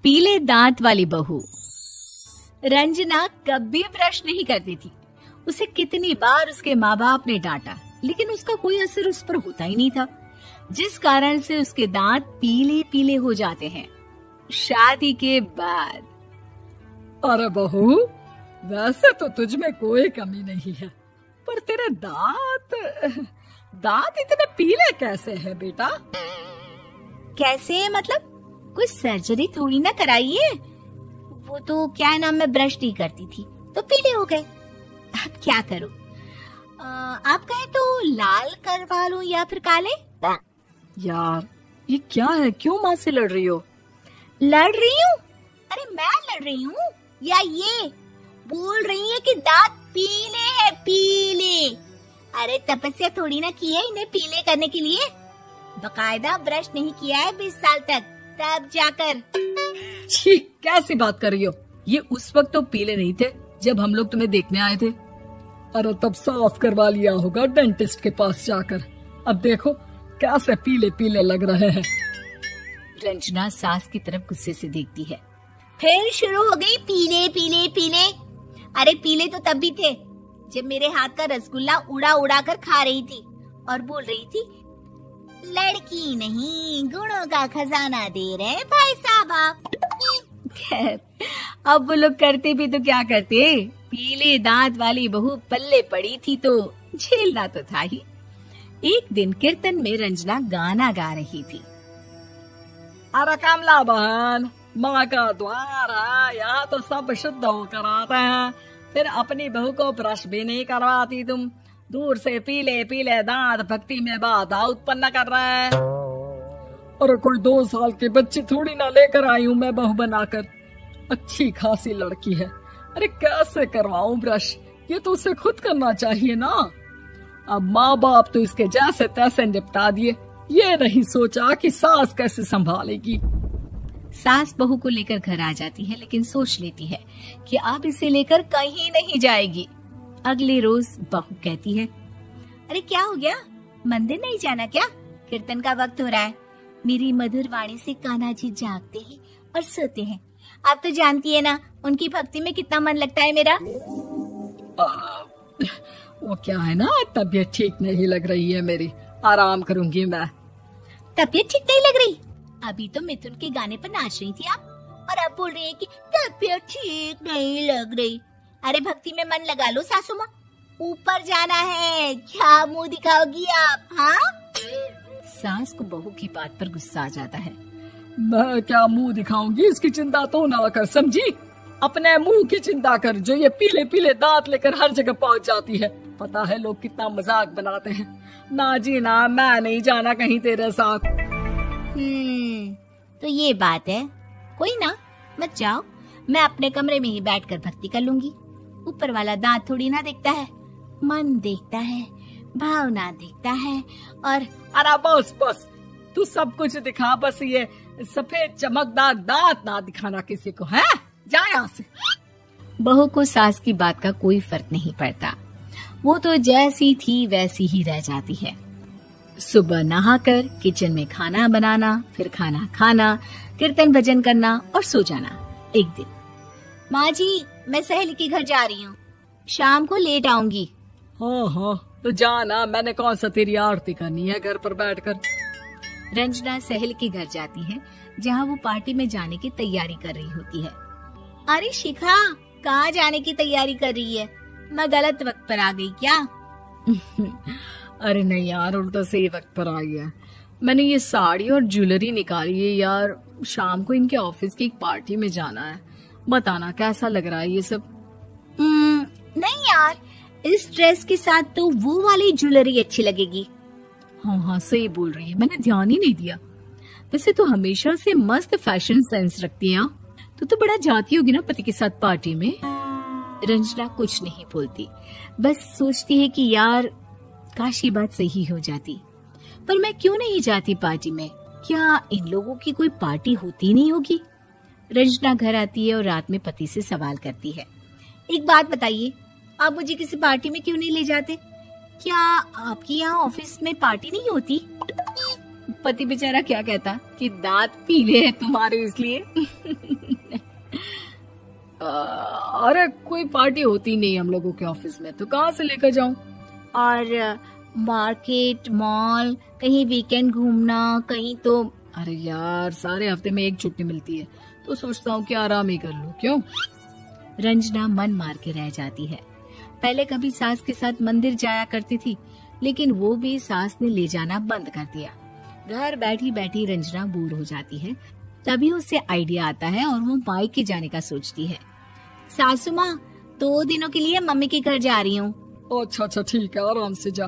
पीले दांत वाली बहू। रंजना कभी ब्रश नहीं करती थी। उसे कितनी बार उसके माँ बाप ने डांटा, लेकिन उसका कोई असर उस पर होता ही नहीं था, जिस कारण से उसके दांत पीले पीले हो जाते हैं। शादी के बाद। अरे बहू, वैसे तो तुझ में कोई कमी नहीं है, पर तेरे दांत इतने पीले कैसे हैं बेटा? कैसे मतलब? कोई सर्जरी थोड़ी ना कराई है। वो तो क्या नाम, मैं ब्रश नहीं करती थी तो पीले हो गए। अब क्या करूं? आप कहें तो लाल करवा लूं या फिर काले? यार ये क्या है, क्यों माँ से लड़ रही हो? लड़ रही हूँ? अरे मैं लड़ रही हूँ या ये बोल रही है कि दांत पीले हैं, पीले। अरे तपस्या थोड़ी ना की है इन्हें पीले करने के लिए। बकायदा ब्रश नहीं किया है 20 साल तक, तब जाकर। छी, कैसी बात कर रही हो? ये उस वक्त तो पीले नहीं थे जब हम लोग तुम्हें देखने आए थे। अरे तब साफ करवा लिया होगा डेंटिस्ट के पास जाकर। अब देखो कैसे पीले पीले लग रहे हैं। रंजना सास की तरफ गुस्से से देखती है। फिर शुरू हो गई पीले पीले पीले। अरे पीले तो तब भी थे जब मेरे हाथ का रसगुल्ला उड़ा उड़ा कर खा रही थी और बोल रही थी, लड़की नहीं गुणों का खजाना दे रहे भाई साहब आप। खैर, अब वो लोग करते भी तो क्या करते, पीले दांत वाली बहू पल्ले पड़ी थी तो झेलना तो था ही। एक दिन कीर्तन में रंजना गाना गा रही थी। अरे कमला बहन, माँ का द्वार है, यहाँ तो सब शुद्ध होकर आते हैं, फिर अपनी बहू को ब्रश भी नहीं करवाती तुम। दूर से पीले पीले दांत भक्ति में बाधा उत्पन्न कर रहे हैं। अरे कोई 2 साल के बच्चे थोड़ी ना लेकर आई हूँ मैं बहू बनाकर। अच्छी खासी लड़की है, अरे कैसे करवाऊं ब्रश? ये तो उसे खुद करना चाहिए ना। अब माँ बाप तो इसके जैसे तैसे निपटा दिए, ये नहीं सोचा कि सास कैसे संभालेगी। सास बहू को लेकर घर आ जाती है, लेकिन सोच लेती है कि अब इसे लेकर कहीं नहीं जाएगी। अगले रोज बहू कहती है, अरे क्या हो गया, मंदिर नहीं जाना क्या? कीर्तन का वक्त हो रहा है। मेरी मधुर वाणी से कान्हा जी जागते हैं और सोते हैं। आप तो जानती है ना उनकी भक्ति में कितना मन लगता है मेरा। वो क्या है ना, तबीयत ठीक नहीं लग रही है मेरी, आराम करूंगी मैं। तबीयत ठीक नहीं लग रही? अभी तो मिथुन के गाने पर नाच रही थी आप, और अब बोल रही है कि तबीयत ठीक नहीं लग रही। अरे भक्ति में मन लगा लो सासू माँ, ऊपर जाना है, क्या मुंह दिखाओगी आप? हाँ? सास को बहू की बात पर गुस्सा आ जाता है। मैं क्या मुंह दिखाऊंगी, इसकी चिंता तो ना कर, समझी? अपने मुंह की चिंता कर, जो ये पीले पीले दांत लेकर हर जगह पहुंच जाती है। पता है लोग कितना मजाक बनाते हैं। ना जी ना, मैं नहीं जाना कहीं तेरे साथ। तो ये बात है, कोई ना, मत जाओ, मैं अपने कमरे में ही बैठकर भक्ति कर लूंगी। ऊपर वाला दांत थोड़ी ना देखता है, मन देखता है, भावना देखता है। और अरे बस बस, तू सब कुछ दिखा, बस ये सफेद चमकदार दांत ना दिखाना किसी को, है? जा यहाँ से। बहू को सास की बात का कोई फर्क नहीं पड़ता, वो तो जैसी थी वैसी ही रह जाती है। सुबह नहाकर किचन में खाना बनाना, फिर खाना खाना, कीर्तन भजन करना और सो जाना। एक दिन, माँ जी मैं सहेली के घर जा रही हूँ, शाम को लेट आऊंगी। हाँ हाँ तो जाना, मैंने कौन सा तेरी आरती करनी है घर पर बैठकर। रंजना सहेली के घर जाती है, जहाँ वो पार्टी में जाने की तैयारी कर रही होती है। अरे शिखा, कहाँ जाने की तैयारी कर रही है? मैं गलत वक्त पर आ गई क्या? अरे नहीं यार, उल्टा सही वक्त पर आई है। मैंने ये साड़ी और ज्वेलरी निकाली है यार, शाम को इनके ऑफिस की एक पार्टी में जाना है। बताना कैसा लग रहा है ये सब? नहीं यार, इस ड्रेस के साथ तो वो वाली ज्वेलरी अच्छी लगेगी। हाँ हाँ सही बोल रही है, मैंने ध्यान ही नहीं दिया। वैसे तो हमेशा से मस्त फैशन सेंस रखती है। तो बड़ा जाती होगी ना पति के साथ पार्टी में। रंजना कुछ नहीं बोलती, बस सोचती है कि यार काश ये बात सही हो जाती, पर मैं क्यों नहीं जाती पार्टी में? क्या इन लोगों की कोई पार्टी होती नहीं होगी? रंजना घर आती है और रात में पति से सवाल करती है, एक बात बताइए, आप मुझे किसी पार्टी में क्यों नहीं ले जाते? क्या आपकी यहाँ ऑफिस में पार्टी नहीं होती? पति बेचारा क्या कहता कि दांत पीले हैं तुम्हारे इसलिए। अरे कोई पार्टी होती नहीं हम लोगों के ऑफिस में, तो कहाँ से लेकर जाऊं? और मार्केट, मॉल, कहीं वीकेंड घूमना, कहीं तो। अरे यार सारे हफ्ते में एक छुट्टी मिलती है, तो सोचता हूँ कि आराम ही कर लूं। क्यों? रंजना मन मार के रह जाती है। पहले कभी सास के साथ मंदिर जाया करती थी, लेकिन वो भी सास ने ले जाना बंद कर दिया। घर बैठी बैठी रंजना बोर हो जाती है। तभी उसे आइडिया आता है और वो मायके जाने का सोचती है। सासू माँ, 2 दिनों के लिए मम्मी के घर जा रही हूँ। अच्छा ठीक है, आराम से जा।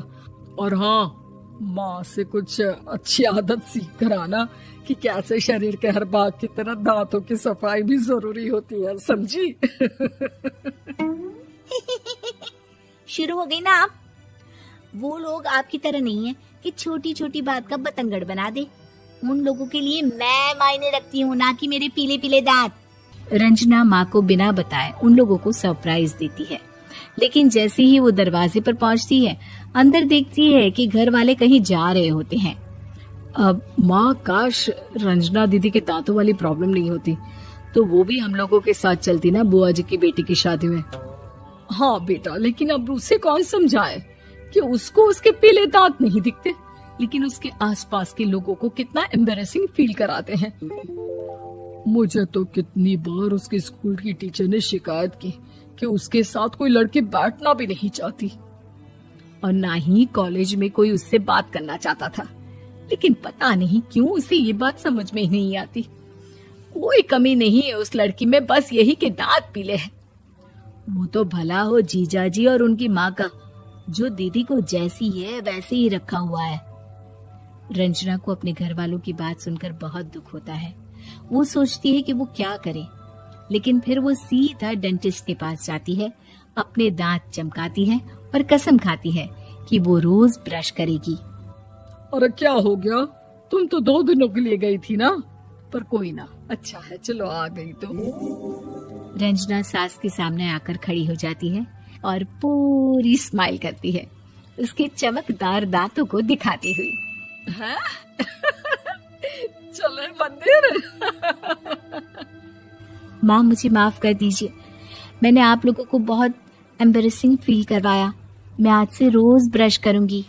और हाँ, माँ से कुछ अच्छी आदत सीख कर आना कि कैसे शरीर के हर भाग की तरह दांतों की सफाई भी जरूरी होती है, समझी? शुरू हो गई ना आप। वो लोग आपकी तरह नहीं है कि छोटी छोटी बात का बतंगड़ बना दे। उन लोगों के लिए मैं मायने रखती हूँ, ना कि मेरे पीले पीले दांत। रंजना माँ को बिना बताए उन लोगों को सरप्राइज देती है, लेकिन जैसे ही वो दरवाजे पर पहुँचती है, अंदर देखती है कि घर वाले कहीं जा रहे होते हैं। अब माँ, काश रंजना दीदी के दांतों वाली प्रॉब्लम नहीं होती, तो वो भी हम लोगों के साथ चलती ना बुआ जी की बेटी की शादी में। हाँ बेटा, लेकिन अब उसे कौन समझाए कि उसको उसके पीले दांत नहीं दिखते, लेकिन उसके आसपास के लोगों को कितना एम्बैरेसिंग फील कराते हैं। मुझे तो कितनी बार उसके स्कूल की टीचर ने शिकायत की कि उसके साथ कोई लड़की बैठना भी नहीं चाहती, और ना ही कॉलेज में कोई उससे बात करना चाहता था। लेकिन पता नहीं क्यों उसे ये बात समझ में ही नहीं आती। कोई कमी नहीं है उस लड़की में, बस यही कि दांत पीले हैं। वो तो भला हो जीजा जी और उनकी माँ का, जो दीदी को जैसी है वैसे ही रखा हुआ है। रंजना को अपने घर वालों की बात सुनकर बहुत दुख होता है। वो सोचती है कि वो क्या करे, लेकिन फिर वो सीधा डेंटिस्ट के पास जाती है, अपने दांत चमकाती है और कसम खाती है कि वो रोज ब्रश करेगी। अरे क्या हो गया? तुम तो 2 दिनों के लिए गई थी ना, पर कोई ना, अच्छा है, चलो आ गई तो। रंजना सास के सामने आकर खड़ी हो जाती है और पूरी स्माइल करती है, उसके चमकदार दांतों को दिखाती हुई। है? चले मंदिर। माँ, मुझे माफ कर दीजिए, मैंने आप लोगों को बहुत एम्बैरेसिंग फील करवाया। मैं आज से रोज ब्रश करूंगी।